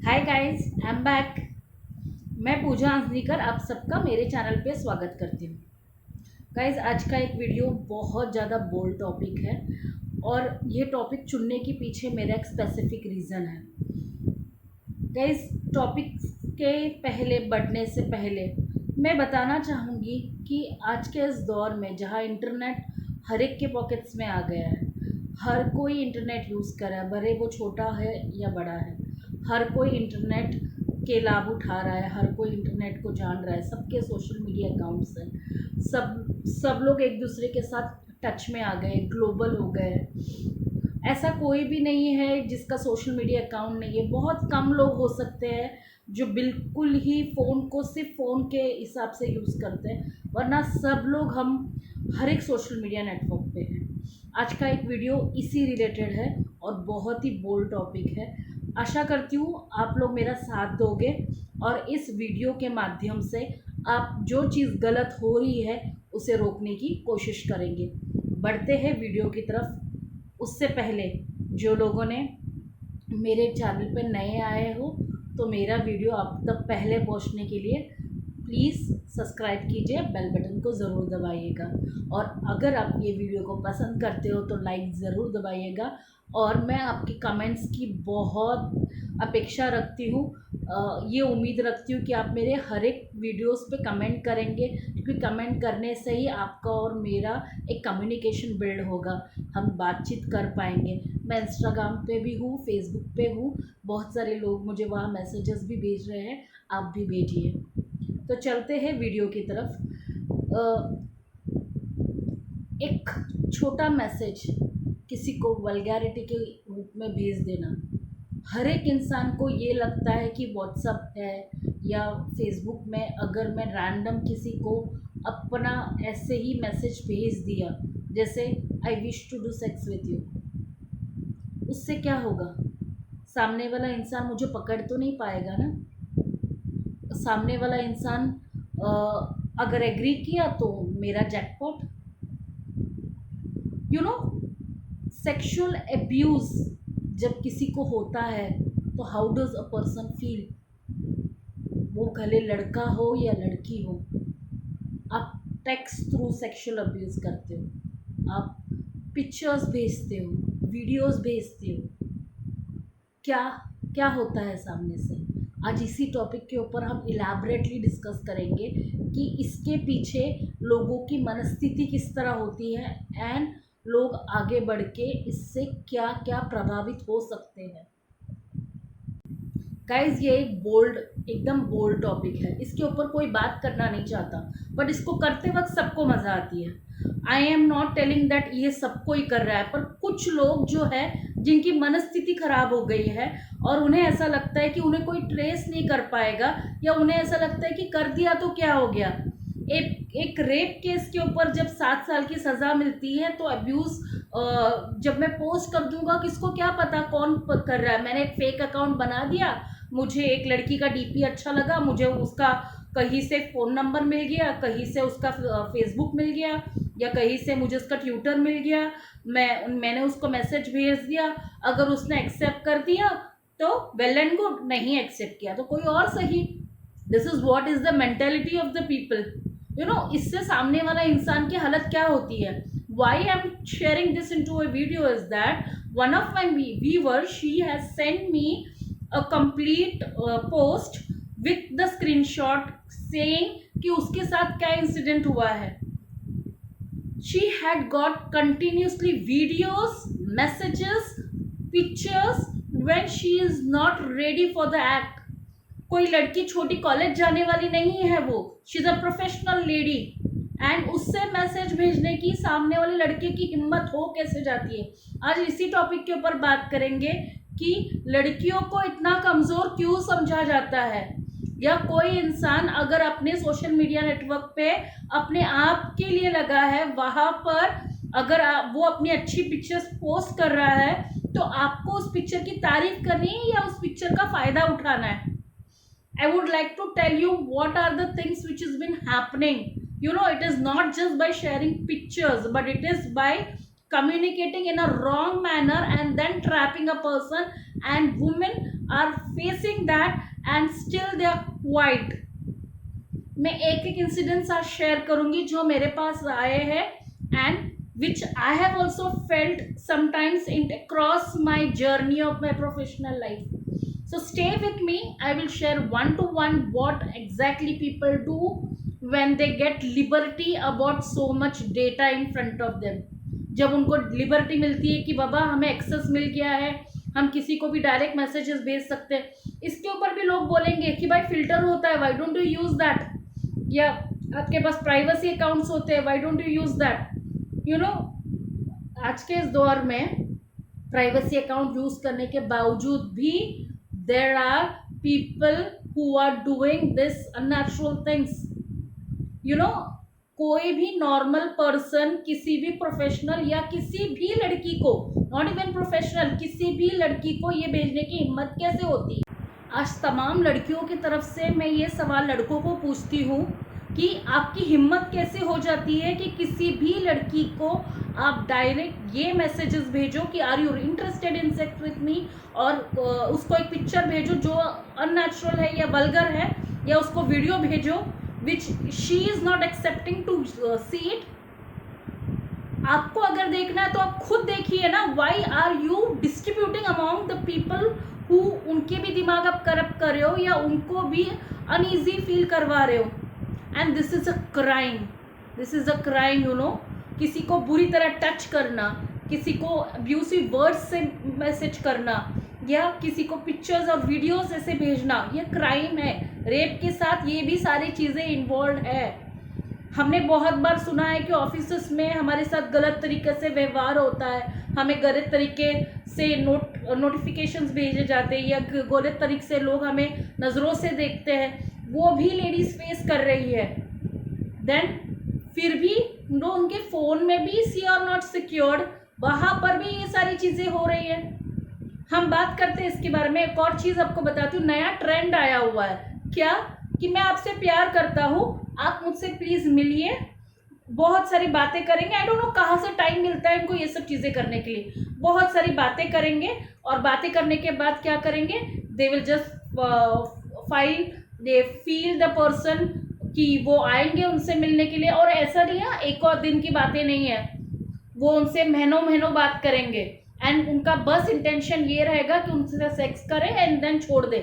Hi guys, I am back. मैं पूजा अंसनीकर आप सबका मेरे चैनल पे स्वागत करती हूँ। गाइस, आज का एक वीडियो बहुत ज़्यादा बोल्ड टॉपिक है और ये टॉपिक चुनने के पीछे मेरा एक स्पेसिफिक रीज़न है। गाइस, टॉपिक के पहले बढ़ने से पहले मैं बताना चाहूँगी कि आज के इस दौर में जहाँ इंटरनेट हर एक के पॉकेट्स में आ गया है, हर कोई इंटरनेट यूज़ कर रहा है, भले वो छोटा है या बड़ा है। हर कोई इंटरनेट के लाभ उठा रहा है, हर कोई इंटरनेट को जान रहा है, सबके सोशल मीडिया अकाउंट्स हैं, सब लोग एक दूसरे के साथ टच में आ गए, ग्लोबल हो गए। ऐसा कोई भी नहीं है जिसका सोशल मीडिया अकाउंट नहीं है। बहुत कम लोग हो सकते हैं जो बिल्कुल ही फ़ोन को सिर्फ फ़ोन के हिसाब से यूज़ करते हैं, वरना सब लोग हम हर एक सोशल मीडिया नेटवर्क पे हैं। आज का एक वीडियो इसी रिलेटेड है और बहुत ही बोल्ड टॉपिक है। आशा करती हूँ आप लोग मेरा साथ दोगे और इस वीडियो के माध्यम से आप जो चीज़ गलत हो रही है उसे रोकने की कोशिश करेंगे। बढ़ते हैं वीडियो की तरफ। उससे पहले जो लोगों ने मेरे चैनल पे नए आए हो तो मेरा वीडियो आप तक पहले पहुंचने के लिए प्लीज़ सब्सक्राइब कीजिए, बेल बटन को ज़रूर दबाइएगा और अगर आप ये वीडियो को पसंद करते हो तो लाइक ज़रूर दबाइएगा। और मैं आपके कमेंट्स की बहुत अपेक्षा रखती हूँ, ये उम्मीद रखती हूँ कि आप मेरे हर एक वीडियोस पे कमेंट करेंगे, क्योंकि कमेंट करने से ही आपका और मेरा एक कम्युनिकेशन बिल्ड होगा, हम बातचीत कर पाएंगे। मैं इंस्टाग्राम पे भी हूँ, फेसबुक पे हूँ, बहुत सारे लोग मुझे वहाँ मैसेजेस भी भेज रहे हैं, आप भी भेजिए। तो चलते हैं वीडियो की तरफ। एक छोटा मैसेज किसी को वल्गैरिटी के रूप में भेज देना, हर एक इंसान को ये लगता है कि व्हाट्सअप है या फेसबुक में अगर मैं रैंडम किसी को अपना ऐसे ही मैसेज भेज दिया, जैसे I wish to do sex with you, उससे क्या होगा? सामने वाला इंसान मुझे पकड़ तो नहीं पाएगा ना। सामने वाला इंसान अगर एग्री किया तो मेरा jackpot. You know, sexual abuse जब किसी को होता है तो how does a person feel? वो भले लड़का हो या लड़की हो, आप टेक्स्ट थ्रू सेक्सुअल अब्यूज़ करते हो, आप पिक्चर्स भेजते हो, वीडियोस भेजते हो, क्या क्या होता है सामने से? आज इसी टॉपिक के ऊपर हम इलैबोरेटली डिस्कस करेंगे कि इसके पीछे लोगों की मनस्थिति किस तरह होती है एंड लोग आगे बढ़ के इससे क्या क्या प्रभावित हो सकते हैं। गाइज, ये एक बोल्ड, एकदम बोल्ड टॉपिक है, इसके ऊपर कोई बात करना नहीं चाहता, बट इसको करते वक्त सबको मज़ा आती है। I am not telling that ये सबको ही कर रहा है, पर कुछ लोग जो है जिनकी मनस्थिति खराब हो गई है और उन्हें ऐसा लगता है कि उन्हें कोई ट्रेस नहीं कर पाएगा, या उन्हें ऐसा लगता है कि कर दिया तो क्या हो गया। एक रेप केस के ऊपर जब 7 साल की सज़ा मिलती है तो अब्यूज़ जब मैं पोस्ट कर दूंगा, किसको क्या पता कौन कर रहा है। मैंने एक फेक अकाउंट बना दिया, मुझे एक लड़की का डीपी अच्छा लगा, मुझे उसका कहीं से फ़ोन नंबर मिल गया, कहीं से उसका फेसबुक मिल गया, या कहीं से मुझे उसका ट्विटर मिल गया, मैंने उसको मैसेज भेज दिया। अगर उसने एक्सेप्ट कर दिया तो वेल एंड गुड, नहीं एक्सेप्ट किया तो कोई और सही। This is what is the mentality of the people. You know, इससे सामने वाला इंसान की हालत क्या होती है। Why I am sharing this into a video is that one of my viewer, she has send me a complete post with the screenshot saying कि उसके साथ क्या इंसिडेंट हुआ है। She had got continuously videos, messages, pictures when she is not ready for the act. कोई लड़की छोटी college जाने वाली नहीं है, वो she is a professional lady, and उससे मैसेज भेजने की सामने वाले लड़के की हिम्मत हो कैसे जाती है। आज इसी टॉपिक के ऊपर बात करेंगे कि लड़कियों को इतना कमज़ोर क्यों समझा जाता है, या कोई इंसान अगर अपने सोशल मीडिया नेटवर्क पे अपने आप के लिए लगा है, वहाँ पर अगर वो अपनी अच्छी पिक्चर्स पोस्ट कर रहा है तो आपको उस पिक्चर की तारीफ करनी है या उस पिक्चर का फ़ायदा उठाना है। I would like to tell you what are the things which has been happening. You know, it is not just by sharing pictures, but it is by communicating in a wrong manner and then trapping a person and women are facing that and still they are quiet. मैं एक एक incidents आज share करूंगी जो मेरे पास आए हैं and which I have also felt sometimes in across my journey of my professional life. So stay with me. I will share one to one what exactly people do when they get liberty about so much data in front of them. जब उनको liberty मिलती है कि बाबा हमें access मिल गया है, हम किसी को भी डायरेक्ट मैसेजेस भेज सकते हैं, इसके ऊपर भी लोग बोलेंगे कि भाई फिल्टर होता है, why don't you use that, या आपके पास प्राइवेसी अकाउंट्स होते हैं, why don't you use that. You know, आज के इस दौर में प्राइवेसी अकाउंट यूज करने के बावजूद भी there are people who are doing this unnatural things. You know, कोई भी नॉर्मल पर्सन किसी भी प्रोफेशनल या किसी भी लड़की को, नॉट इवन प्रोफेशनल, किसी भी लड़की को ये भेजने की हिम्मत कैसे होती है. आज तमाम लड़कियों की तरफ से मैं ये सवाल लड़कों को पूछती हूँ कि आपकी हिम्मत कैसे हो जाती है कि किसी भी लड़की को आप डायरेक्ट ये मैसेजेस भेजो कि are you interested in sex with me, और उसको एक पिक्चर भेजो जो अननेचुरल है या वल्गर है, या उसको वीडियो भेजो which she is not accepting to see it. आपको अगर देखना है तो आप खुद देखिए ना. why are you distributing among the people who उनके भी दिमाग आप करप्ट कर रहे हो या उनको भी अनईजी फील करवा रहे हो. And this is a crime, this is a crime. You know, किसी को बुरी तरह टच करना, किसी को अब्यूसिव वर्ड्स से मैसेज करना, या किसी को पिक्चर्स और वीडियोस ऐसे भेजना, ये क्राइम है. रेप के साथ ये भी सारी चीज़ें इन्वॉल्व है. हमने बहुत बार सुना है कि ऑफिस में हमारे साथ गलत तरीके से व्यवहार होता है, हमें गलत तरीके से नोटिफिकेशंस भेजे जाते हैं, या गलत तरीके से लोग हमें नज़रों से देखते हैं. वो भी लेडीज़ फेस कर रही है. देन फिर भी जो उनके फ़ोन में भी सी आर नॉट सिक्योर्ड, वहाँ पर भी ये सारी चीज़ें हो रही है. हम बात करते हैं इसके बारे में. एक और चीज़ आपको बताती हूँ, नया ट्रेंड आया हुआ है. क्या कि मैं आपसे प्यार करता हूँ, आप मुझसे प्लीज़ मिलिए, बहुत सारी बातें करेंगे. आई डोंट नो कहाँ से टाइम मिलता है इनको ये सब चीज़ें करने के लिए. बहुत सारी बातें करेंगे और बातें करने के बाद क्या करेंगे, दे will just they feel the person कि वो आएंगे उनसे मिलने के लिए. और ऐसा नहीं है, एक और दिन की बातें नहीं है, वो उनसे महीनों महीनों बात करेंगे. एंड उनका बस इंटेंशन ये रहेगा कि उनसे सेक्स करें एंड देन छोड़ दे.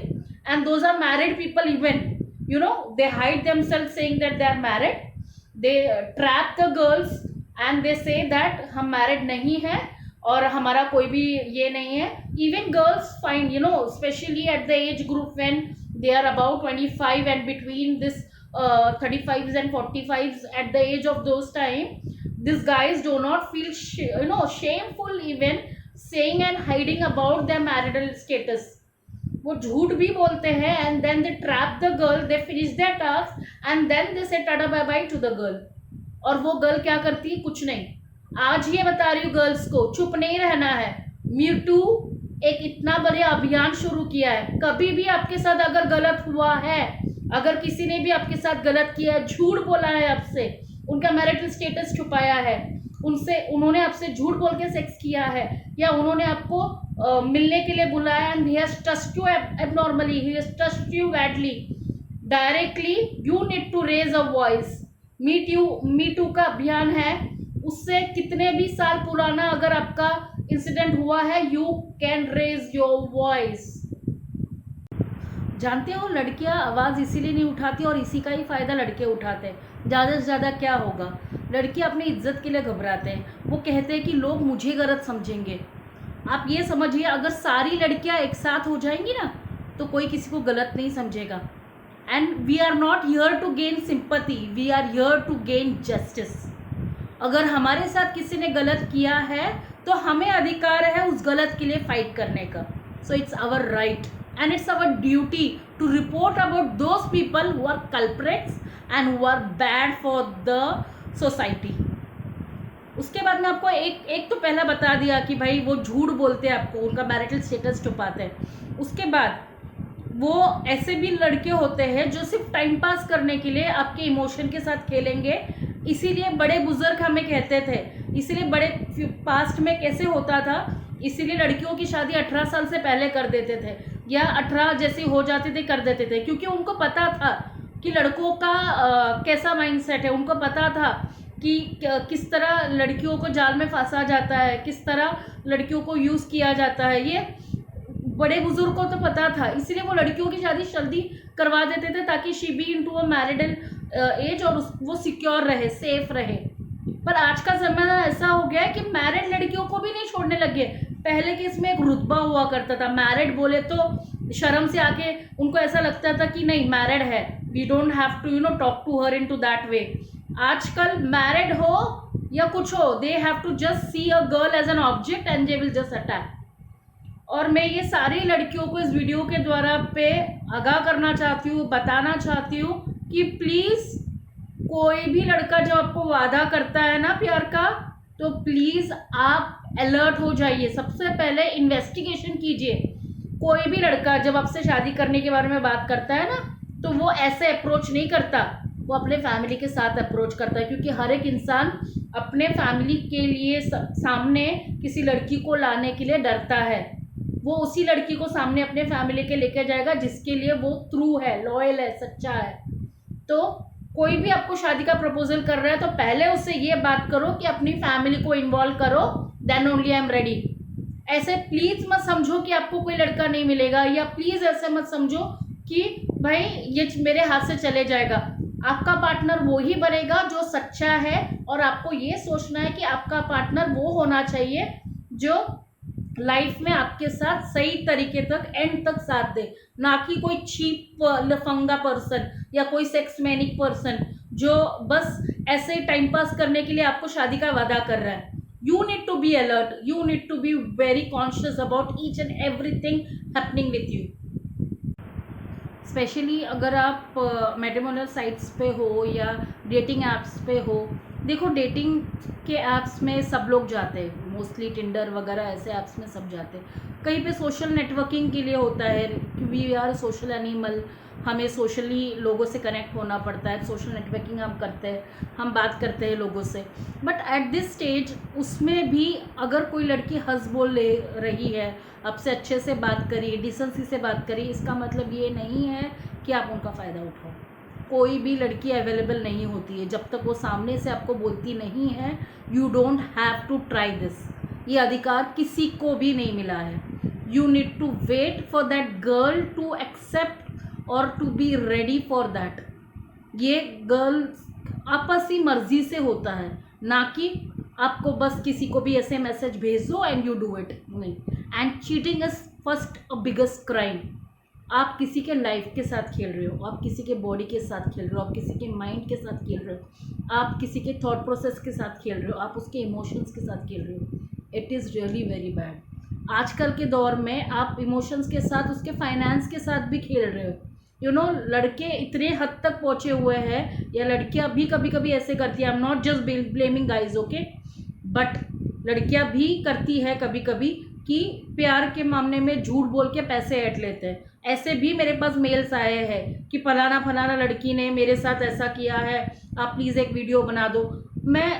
And those are married people even, you know, they hide themselves saying that they are married. They trap the girls and they say that हम मैरिड नहीं हैं और हमारा कोई भी ये नहीं है. Even girls find, you know, specially at the age group when they are about 25 and between this 35s and 45s, at the age of those time, these guys do not feel shameful even saying and hiding about their marital status. वो झूठ भी बोलते हैं and then they trap the girl, they finish their task and then they say tata bye bye to the girl. और वो girl क्या करती है, कुछ नहीं. आज ये बता रही हूँ गर्ल्स को, चुप नहीं रहना है. मी टू एक इतना बड़ा अभियान शुरू किया है. कभी भी आपके साथ अगर गलत हुआ है, अगर किसी ने भी आपके साथ गलत किया है, झूठ बोला है आपसे, उनका मैरिटल स्टेटस छुपाया है, उन्होंने आपसे झूठ बोल के सेक्स किया है, या उन्होंने आपको मिलने के लिए बुलाया and he has touched you abnormally, he has touched you badly, directly you need to raise a voice. Me too का अभियान है, उससे कितने भी साल पुराना अगर आपका इंसिडेंट हुआ है, you can raise your voice. जानते हो, लड़कियां आवाज़ इसीलिए नहीं उठाती और इसी का ही फ़ायदा लड़के उठाते हैं. ज़्यादा से ज़्यादा क्या होगा, लड़कियां अपनी इज्जत के लिए घबराते हैं. वो कहते हैं कि लोग मुझे गलत समझेंगे. आप ये समझिए, अगर सारी लड़कियां एक साथ हो जाएंगी ना, तो कोई किसी को गलत नहीं समझेगा. And we are not here to gain sympathy, we are here to gain justice. अगर हमारे साथ किसी ने गलत किया है तो हमें अधिकार है उस गलत के लिए फाइट करने का. So it's our right and it's our duty to report about those people who are culprits and who are bad for the society. उसके बाद में आपको एक तो पहला बता दिया कि भाई वो झूठ बोलते हैं आपको, उनका मैरिटल स्टेटस छुपाते हैं. उसके बाद वो ऐसे भी लड़के होते हैं जो सिर्फ टाइम पास करने के लिए आपके इमोशन के साथ खेलेंगे. इसीलिए बड़े बुजुर्ग हमें कहते थे, इसीलिए बड़े पास्ट में कैसे होता था, इसीलिए लड़कियों की शादी 18 साल से पहले कर देते थे, या 18 जैसे हो जाते थे कर देते थे, क्योंकि उनको पता था कि लड़कों का कैसा माइंडसेट है। उनको पता था कि किस तरह लड़कियों को जाल में फंसा जाता है, किस तरह लड़कियों को यूज़ किया जाता है। ये बड़े बुजुर्ग को तो पता था, इसीलिए वो लड़कियों की शादी जल्दी करवा देते थे ताकि she be into a marital age, और वो सिक्योर रहे, सेफ रहे। पर आज का ज़माना ऐसा हो गया है कि मैरिड लड़कियों को भी नहीं छोड़ने लगे। पहले के इसमें एक रुतबा हुआ करता था, मैरिड बोले तो शर्म से आके उनको ऐसा लगता था कि नहीं मैरिड है, we don't have to talk to her into that way. आजकल मैरिड हो या कुछ हो, they have to just see a girl as an object and they will just attack. और मैं ये सारी लड़कियों को इस वीडियो के द्वारा पे आगाह करना चाहती हूँ, बताना चाहती हूँ कि प्लीज़ कोई भी लड़का जब आपको वादा करता है ना प्यार का, तो प्लीज़ आप अलर्ट हो जाइए। सबसे पहले इन्वेस्टिगेशन कीजिए। कोई भी लड़का जब आपसे शादी करने के बारे में बात करता है ना, तो वो ऐसे अप्रोच नहीं करता, वो अपने फैमिली के साथ अप्रोच करता है। क्योंकि हर एक इंसान अपने फैमिली के लिए सामने किसी लड़की को लाने के लिए डरता है। वो उसी लड़की को सामने अपने फैमिली के लेके जाएगा जिसके लिए वो ट्रू है, लॉयल है, सच्चा है। तो कोई भी आपको शादी का प्रपोजल कर रहा है तो पहले उससे ये बात करो कि अपनी फैमिली को इन्वॉल्व करो, then only I am ready. ऐसे प्लीज़ मत समझो कि आपको कोई लड़का नहीं मिलेगा, या प्लीज़ ऐसे मत समझो कि भाई ये मेरे हाथ से चले जाएगा। आपका पार्टनर वो ही बनेगा जो सच्चा है, और आपको ये सोचना है कि आपका पार्टनर वो होना चाहिए जो लाइफ में आपके साथ सही तरीके तक एंड तक साथ दे, ना कि कोई चीप लफंगा पर्सन या कोई सेक्स मैनिक पर्सन जो बस ऐसे टाइम पास करने के लिए आपको शादी का वादा कर रहा है। You need to be alert, you need to be very conscious about each and everything happening with you. Specially अगर आप मैट्रिमोनियल साइट्स पे हो या डेटिंग ऐप्स पे हो। देखो डेटिंग के ऐप्स में सब लोग जाते हैं, मोस्टली टिंडर वगैरह ऐसे ऐप्स में सब जाते हैं। कहीं पे सोशल नेटवर्किंग के लिए होता है, वी आर सोशल एनिमल, हमें सोशली लोगों से कनेक्ट होना पड़ता है। सोशल नेटवर्किंग हम करते हैं, हम बात करते हैं लोगों से। बट एट दिस स्टेज उसमें भी अगर कोई लड़की हंस बोल ले रही है, आपसे अच्छे से बात करी, डिसेंसी से बात करी, इसका मतलब ये नहीं है कि आप उनका फ़ायदा उठाओ। कोई भी लड़की अवेलेबल नहीं होती है जब तक वो सामने से आपको बोलती नहीं है you don't have to try this. ये अधिकार किसी को भी नहीं मिला है। You need to wait for that girl to accept और to be ready for that. ये गर्ल आपसी मर्जी से होता है, ना कि आपको बस किसी को भी ऐसे मैसेज भेज दो एंड यू डू इट, नहीं। And cheating is first a biggest crime. आप किसी के लाइफ के साथ खेल रहे हो, आप किसी के बॉडी के साथ खेल रहे हो, आप किसी के माइंड के साथ खेल रहे हो, आप किसी के थॉट प्रोसेस के साथ खेल रहे हो, आप उसके इमोशंस के साथ खेल रहे हो। It is really very bad. आजकल के दौर में आप इमोशंस के साथ उसके फाइनेंस के साथ भी खेल रहे हो। लड़के इतने हद तक पहुँचे हुए हैं, या लड़कियाँ भी कभी कभी ऐसे करती हैं। I am not just blaming guys, okay, but लड़कियाँ भी करती है कभी कभी कि प्यार के मामले में झूठ बोल के पैसे ऐंठ लेते हैं। ऐसे भी मेरे पास मेल्स आए हैं कि फलाना फलाना लड़की ने मेरे साथ ऐसा किया है, आप प्लीज़ एक वीडियो बना दो। मैं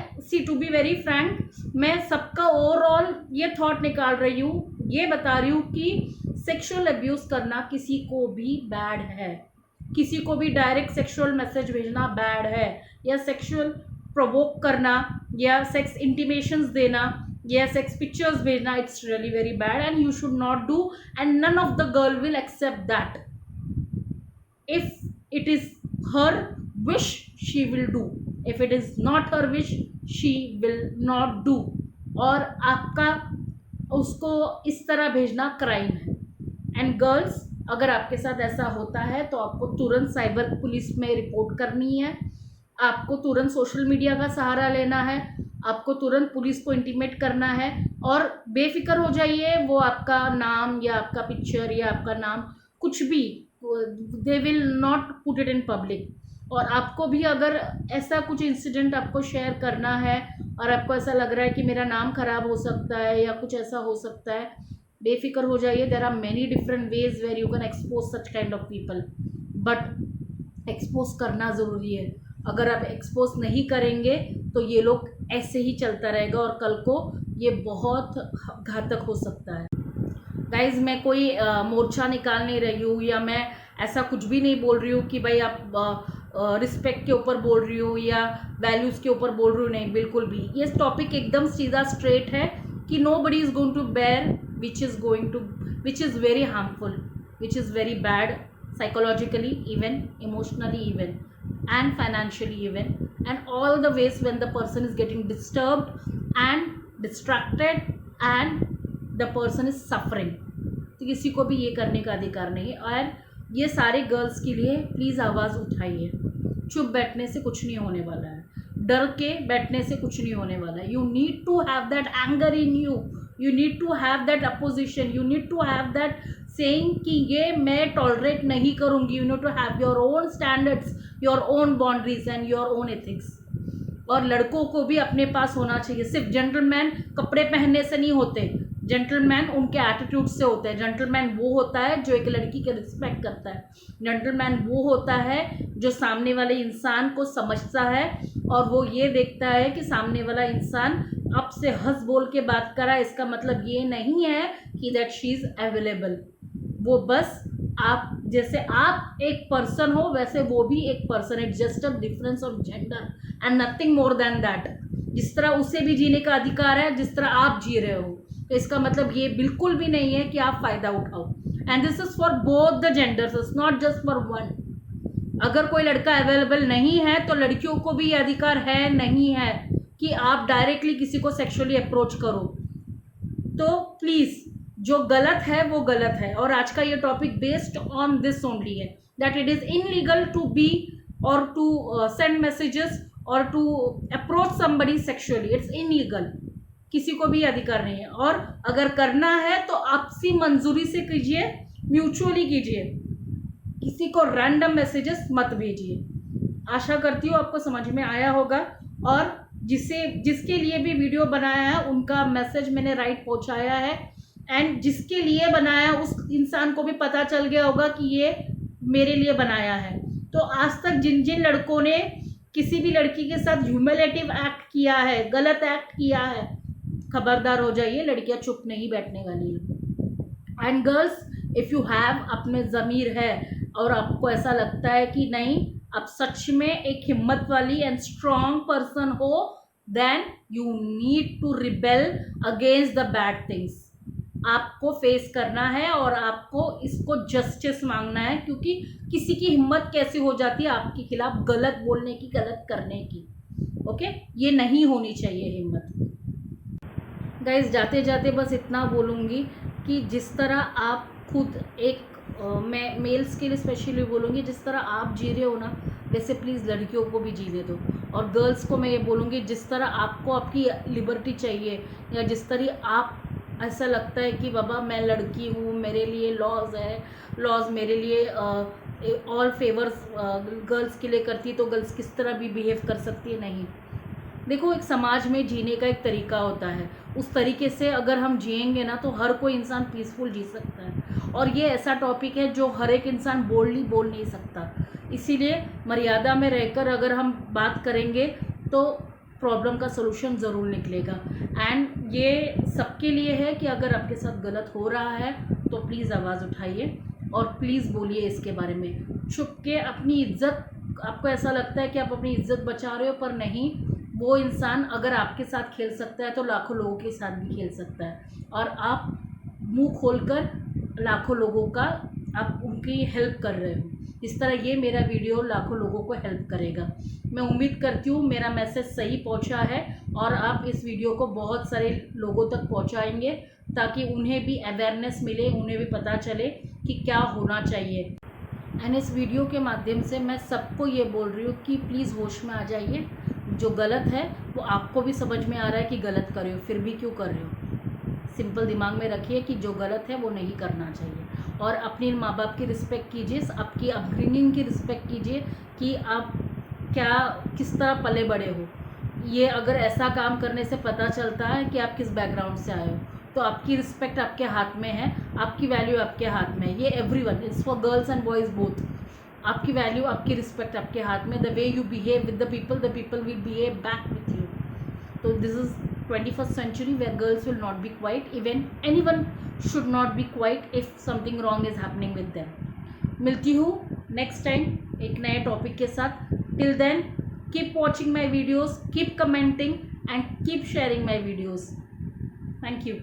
टू बी वेरी फ्रैंक, मैं सबका ओवरऑल ये थॉट निकाल रही हूँ, ये बता रही हूँ कि सेक्सुअल अब्यूज़ करना किसी को भी बैड है। किसी को भी डायरेक्ट सेक्सुअल मैसेज भेजना बैड है, या सेक्सुअल प्रोवोक करना, या सेक्स इंटीमेशंस देना, या सेक्स पिक्चर्स भेजना, it's really very bad and you should not do, and none of the girl will accept that. If it is her wish she will do, if it is not her wish she will not do. और आपका उसको इस तरह भेजना crime है। And girls, अगर आपके साथ ऐसा होता है तो आपको तुरंत साइबर पुलिस में रिपोर्ट करनी है, आपको तुरंत सोशल मीडिया का सहारा लेना है, आपको तुरंत पुलिस को इंटीमेट करना है। और बेफिक्र हो जाइए, वो आपका नाम या आपका पिक्चर या आपका नाम कुछ भी, they will not put it in public. और आपको भी अगर ऐसा कुछ इंसिडेंट आपको शेयर करना है और आपको ऐसा लग रहा है कि मेरा नाम खराब हो सकता है या कुछ ऐसा हो सकता है, बेफिक्र हो जाइए। There are many different ways where you can expose such kind of people, but expose करना ज़रूरी है। अगर आप एक्सपोज नहीं करेंगे तो ये लोग ऐसे ही चलता रहेगा, और कल को ये बहुत घातक हो सकता है। गाइज मैं कोई मोर्चा निकाल नहीं रही हूँ, या मैं ऐसा कुछ भी नहीं बोल रही हूँ कि भाई आप रिस्पेक्ट के ऊपर बोल रही हूँ या वैल्यूज़ के ऊपर बोल रही हूँ, नहीं बिल्कुल भी। ये टॉपिक एकदम सीधा स्ट्रेट है कि nobody is going to bear which is very harmful, which is very bad psychologically even, emotionally even, and financially even, and all the ways when the person is getting disturbed and distracted and the person is suffering। तो किसी को भी ये करने का अधिकार नहीं है। और ये सारे गर्ल्स के लिए प्लीज़ आवाज़ उठाइए। चुप बैठने से कुछ नहीं होने वाला है, डर के बैठने से कुछ नहीं होने वाला है। You need to have that anger in you, you need to have that opposition, you need to have that saying कि ये मैं टॉलरेट नहीं करूँगी। You need to have your own standards, your own boundaries and your own ethics. और लड़कों को भी अपने पास होना चाहिए। सिर्फ जेंटलमैन कपड़े पहनने से नहीं होते, जेंटलमैन उनके एटीट्यूड से होते हैं। जेंटलमैन वो होता है जो एक लड़की के रिस्पेक्ट करता है। जेंटलमैन वो होता है जो सामने वाले इंसान को समझता है और वो ये देखता है कि सामने वाला इंसान अब से हंस बोल के बात करा, इसका मतलब ये नहीं है कि दैट शी इज़ अवेलेबल। वो बस आप जैसे आप एक पर्सन हो वैसे वो भी एक पर्सन है, just a difference of gender and nothing more than that. जिस तरह उसे भी जीने का अधिकार है जिस तरह आप जी रहे हो, तो इसका मतलब ये बिल्कुल भी नहीं है कि आप फ़ायदा उठाओ। And this is for both the genders, it's not just for one. अगर कोई लड़का अवेलेबल नहीं है तो लड़कियों को भी ये अधिकार है नहीं है कि आप डायरेक्टली किसी को सेक्सुअली अप्रोच करो। तो प्लीज़ जो गलत है वो गलत है। और आज का ये topic based on this only है that it is illegal to be और टू सेंड मैसेजेस और to approach somebody sexually. It's illegal, किसी को भी अधिकार नहीं है। और अगर करना है तो आपसी मंजूरी से कीजिए, म्यूचुअली कीजिए, किसी को रैंडम मैसेजेस मत भेजिए। आशा करती हूँ आपको समझ में आया होगा और जिसके लिए भी वीडियो बनाया है उनका मैसेज मैंने राइट पहुँचाया है। एंड जिसके लिए बनाया उस इंसान को भी पता चल गया होगा कि ये मेरे लिए बनाया है। तो आज तक जिन जिन लड़कों ने किसी भी लड़की के साथ ह्यूमिलेटिव एक्ट किया है, गलत एक्ट किया है, खबरदार हो जाइए, लड़कियां चुप नहीं बैठने वाली है। And girls, if you have अपने ज़मीर है और आपको ऐसा लगता है कि नहीं आप सच में एक हिम्मत वाली एंड स्ट्रॉन्ग पर्सन हो, then you need to rebel against the bad things. आपको फेस करना है और आपको इसको जस्टिस मांगना है, क्योंकि किसी की हिम्मत कैसी हो जाती है आपके खिलाफ गलत बोलने की, गलत करने की। ओके, ये नहीं होनी चाहिए हिम्मत। गाइज जाते जाते बस इतना बोलूँगी कि जिस तरह आप खुद एक मैं मेल्स के लिए स्पेशली बोलूँगी, जिस तरह आप जी रहे हो ना वैसे प्लीज़ लड़कियों को भी जीने दो। और गर्ल्स को मैं ये बोलूँगी, जिस तरह आपको आपकी लिबर्टी चाहिए या जिस तरह आप ऐसा लगता है कि बाबा मैं लड़की हूँ, मेरे लिए लॉज है, लॉज मेरे लिए ऑल फेवर्स गर्ल्स के लिए करती है, तो गर्ल्स किस तरह भी बिहेव कर सकती है, नहीं। देखो, एक समाज में जीने का एक तरीका होता है, उस तरीके से अगर हम जिएंगे ना तो हर कोई इंसान पीसफुल जी सकता है। और ये ऐसा टॉपिक है जो हर एक इंसान बोल्डली बोल नहीं सकता, इसीलिए मर्यादा में रहकर अगर हम बात करेंगे तो प्रॉब्लम का सलूशन ज़रूर निकलेगा। एंड ये सबके लिए है कि अगर आपके साथ गलत हो रहा है तो प्लीज़ आवाज़ उठाइए और प्लीज़ बोलिए इसके बारे में। छुप के अपनी इज्जत, आपको ऐसा लगता है कि आप अपनी इज्जत बचा रहे हो, पर नहीं, वो इंसान अगर आपके साथ खेल सकता है तो लाखों लोगों के साथ भी खेल सकता है। और आप मुंह खोलकर लाखों लोगों का आप उनकी हेल्प कर रहे हो। इस तरह ये मेरा वीडियो लाखों लोगों को हेल्प करेगा। मैं उम्मीद करती हूँ मेरा मैसेज सही पहुँचा है और आप इस वीडियो को बहुत सारे लोगों तक पहुँचाएंगे ताकि उन्हें भी अवेयरनेस मिले, उन्हें भी पता चले कि क्या होना चाहिए। एंड इस वीडियो के माध्यम से मैं सबको ये बोल रही हूँ कि प्लीज़ होश में आ जाइए। जो गलत है वो आपको भी समझ में आ रहा है कि गलत कर रहे हो, फिर भी क्यों कर रहे हो। सिंपल दिमाग में रखिए कि जो गलत है वो नहीं करना चाहिए। और अपने माँ बाप की रिस्पेक्ट कीजिए, आपकी अपब्रिंगिंग की रिस्पेक्ट कीजिए कि आप क्या किस तरह पले बड़े हो। ये अगर ऐसा काम करने से पता चलता है कि आप किस बैकग्राउंड से आए हो, तो आपकी रिस्पेक्ट आपके हाथ में है, आपकी वैल्यू आपके हाथ में है। ये everyone, it's for girls and boys both. आपकी वैल्यू, आपकी रिस्पेक्ट आपके हाथ में। The way you behave with the people will behave back with you. तो this is 21st century where girls will not be quiet. Even anyone should not be quiet if something wrong is happening with them. मिलती हूँ next time एक नए topic के साथ. Till then keep watching my videos, keep commenting and keep sharing my videos. Thank you.